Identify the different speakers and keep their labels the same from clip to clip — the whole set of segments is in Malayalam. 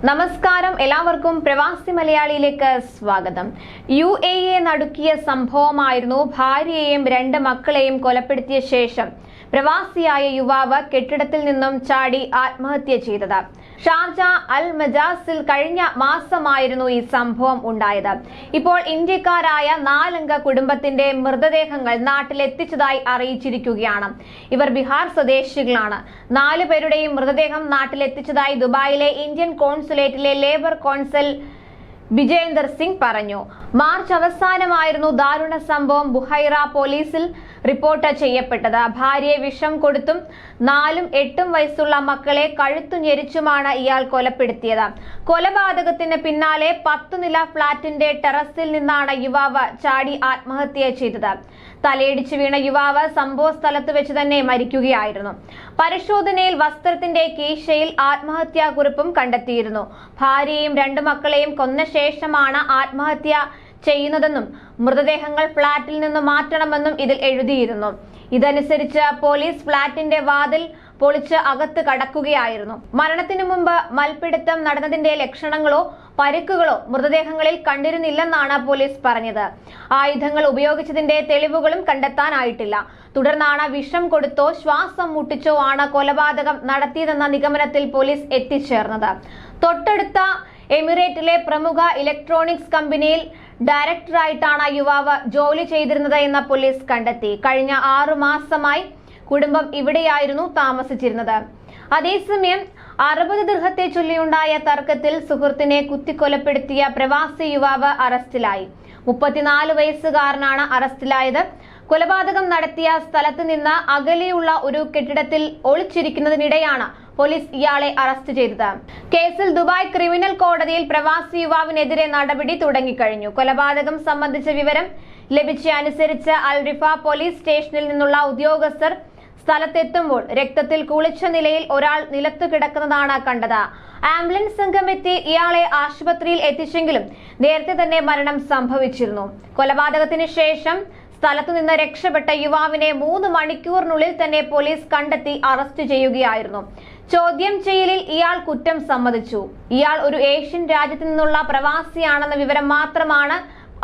Speaker 1: നമസ്കാരം, എല്ലാവർക്കും പ്രവാസി മലയാളിയിലേക്ക് സ്വാഗതം. UAE നടുക്കിയ സംഭവമായിരുന്നു ഭാര്യയെയും 2 മക്കളെയും കൊലപ്പെടുത്തിയ ശേഷം പ്രവാസിയായ യുവാവ് കെട്ടിടത്തിൽ നിന്നും ചാടി ആത്മഹത്യ ചെയ്തത്. ഷാർജ അൽ മജാസിൽ കഴിഞ്ഞ മാസമായിരുന്നു ഈ സംഭവം ഉണ്ടായത്. ഇപ്പോൾ ഇന്ത്യക്കാരായ 4 അംഗ കുടുംബത്തിന്റെ മൃതദേഹങ്ങൾ നാട്ടിലെത്തിച്ചതായി അറിയിച്ചിരിക്കുകയാണ്. ഇവർ ബീഹാർ സ്വദേശികളാണ്. 4 പേരുടെയും മൃതദേഹം നാട്ടിലെത്തിച്ചതായി ദുബായിലെ ഇന്ത്യൻ കോൺസുലേറ്റിലെ ലേബർ കോൺസൽ വിജേന്ദർ സിംഗ് പറഞ്ഞു. മാർച്ച് അവസാനമായിരുന്നു ദാരുണ സംഭവം ബുഹൈറ പോലീസിൽ റിപ്പോർട്ട് ചെയ്യപ്പെട്ടത്. ഭാര്യയെ വിഷം കൊടുത്തും 4ഉം 8ഉം വയസ്സുള്ള മക്കളെ കഴുത്തു ഞെരിച്ചുമാണ് ഇയാൾ കൊലപ്പെടുത്തിയത്. കൊലപാതകത്തിന് പിന്നാലെ 10 നില ഫ്ളാറ്റിന്റെ ടെറസിൽ നിന്നാണ് യുവാവ് ചാടി ആത്മഹത്യ ചെയ്തത്. തലയിടിച്ച് വീണ യുവാവ് സംഭവ സ്ഥലത്ത് വെച്ച് തന്നെ മരിക്കുകയായിരുന്നു. പരിശോധനയിൽ വസ്ത്രത്തിന്റെ കീശയിൽ ആത്മഹത്യാ കുറിപ്പും കണ്ടെത്തിയിരുന്നു. ഭാര്യയെയും 2 മക്കളെയും കൊന്ന ശേഷമാണ് ആത്മഹത്യ ചെയ്യുന്നതെന്നും മൃതദേഹങ്ങൾ ഫ്ളാറ്റിൽ നിന്ന് മാറ്റണമെന്നും ഇതിൽ എഴുതിയിരുന്നു. ഇതനുസരിച്ച് പോലീസ് ഫ്ളാറ്റിന്റെ വാതിൽ പൊളിച്ച് അകത്ത് കടക്കുകയായിരുന്നു. മരണത്തിനു മുമ്പ് മൽപ്പിടുത്തം നടന്നതിന്റെ ലക്ഷണങ്ങളോ പരിക്കുകളോ മൃതദേഹങ്ങളിൽ കണ്ടിരുന്നില്ലെന്നാണ് പോലീസ് പറഞ്ഞത്. ആയുധങ്ങൾ ഉപയോഗിച്ചതിന്റെ തെളിവുകളും കണ്ടെത്താനായിട്ടില്ല. തുടർന്നാണ് വിഷം കൊടുത്തോ ശ്വാസം മുട്ടിച്ചോ ആണ് കൊലപാതകം നടത്തിയതെന്ന നിഗമനത്തിൽ പോലീസ് എത്തിച്ചേർന്നത്. തൊട്ടടുത്ത എമിറേറ്റിലെ പ്രമുഖ ഇലക്ട്രോണിക്സ് കമ്പനിയിൽ ഡയറക്ടറായിട്ടാണ് യുവാവ് ജോലി ചെയ്തിരുന്നത് എന്ന് പോലീസ് കണ്ടെത്തി. കഴിഞ്ഞ 6 മാസമായി കുടുംബം ഇവിടെയായിരുന്നു താമസിച്ചിരുന്നത്. അതേസമയം 60 ദിർഹത്തെ ചൊല്ലിയുണ്ടായ തർക്കത്തിൽ സുഹൃത്തിനെ കുത്തിക്കൊലപ്പെടുത്തിയ പ്രവാസി യുവാവ് അറസ്റ്റിലായി. 34 വയസ്സുകാരനാണ് അറസ്റ്റിലായത്. കൊലപാതകം നടത്തിയ സ്ഥലത്ത് നിന്ന് അകലെയുള്ള ഒരു കെട്ടിടത്തിൽ ഒളിച്ചിരിക്കുന്നതിനിടെയാണ് പോലീസ് ഇയാളെ അറസ്റ്റ് ചെയ്തത്. കേസിൽ ദുബായ് ക്രിമിനൽ കോടതിയിൽ പ്രവാസി യുവാവിനെതിരെ നടപടി തുടങ്ങിക്കഴിഞ്ഞു. കൊലപാതകം സംബന്ധിച്ച വിവരം ലഭിച്ച അനുസരിച്ച് അൽ റിഫ പോലീസ് സ്റ്റേഷനിൽ നിന്നുള്ള ഉദ്യോഗസ്ഥർ സ്ഥലത്തെത്തുമ്പോൾ രക്തത്തിൽ കുളിച്ച നിലയിൽ ഒരാൾ നിലത്തു കിടക്കുന്നതാണ് കണ്ടത്. ആംബുലൻസ് സംഘം എത്തി ഇയാളെ ആശുപത്രിയിൽ എത്തിച്ചെങ്കിലും നേരത്തെ തന്നെ മരണം സംഭവിച്ചിരുന്നു. കൊലപാതകത്തിന് ശേഷം സ്ഥലത്തു നിന്ന് രക്ഷപ്പെട്ട യുവാവിനെ 3 മണിക്കൂറിനുള്ളിൽ തന്നെ പോലീസ് കണ്ടെത്തി അറസ്റ്റ് ചെയ്യുകയായിരുന്നു. ചോദ്യം ചെയ്യലിൽ ഇയാൾ കുറ്റം സമ്മതിച്ചു. ഇയാൾ ഒരു ഏഷ്യൻ രാജ്യത്തു നിന്നുള്ള പ്രവാസിയാണെന്ന വിവരം മാത്രമാണ്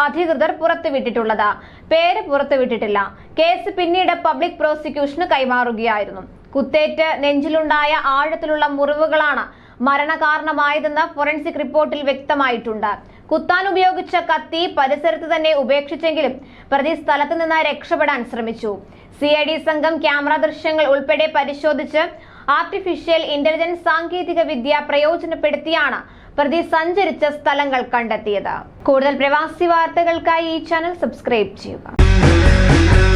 Speaker 1: അധികൃതർ പുറത്തുവിട്ടിട്ടുള്ളത്. പേര് പുറത്തുവിട്ടിട്ടില്ല. കേസ് പിന്നീട് പബ്ലിക് പ്രോസിക്യൂഷന് കൈമാറുകയായിരുന്നു. കുത്തേറ്റ് നെഞ്ചിലുണ്ടായ ആഴത്തിലുള്ള മുറിവുകളാണ് മരണകാരണമായതെന്ന് ഫോറൻസിക് റിപ്പോർട്ടിൽ വ്യക്തമായിട്ടുണ്ട്. കുത്താൻ ഉപയോഗിച്ച കത്തി പരിസരത്ത് തന്നെ ഉപേക്ഷിച്ചെങ്കിലും പ്രതി സ്ഥലത്ത് നിന്ന് രക്ഷപ്പെടാൻ ശ്രമിച്ചു. CID സംഘം ക്യാമറ ദൃശ്യങ്ങൾ ഉൾപ്പെടെ പരിശോധിച്ച് ആർട്ടിഫിഷ്യൽ ഇന്റലിജൻസ് സാങ്കേതിക വിദ്യ പ്രയോജനപ്പെടുത്തിയാണ് പ്രതി സഞ്ചരിച്ച സ്ഥലങ്ങൾ കണ്ടെത്തിയത്. കൂടുതൽ പ്രവാസി വാർത്തകൾക്കായി ഈ ചാനൽ സബ്സ്ക്രൈബ് ചെയ്യുക.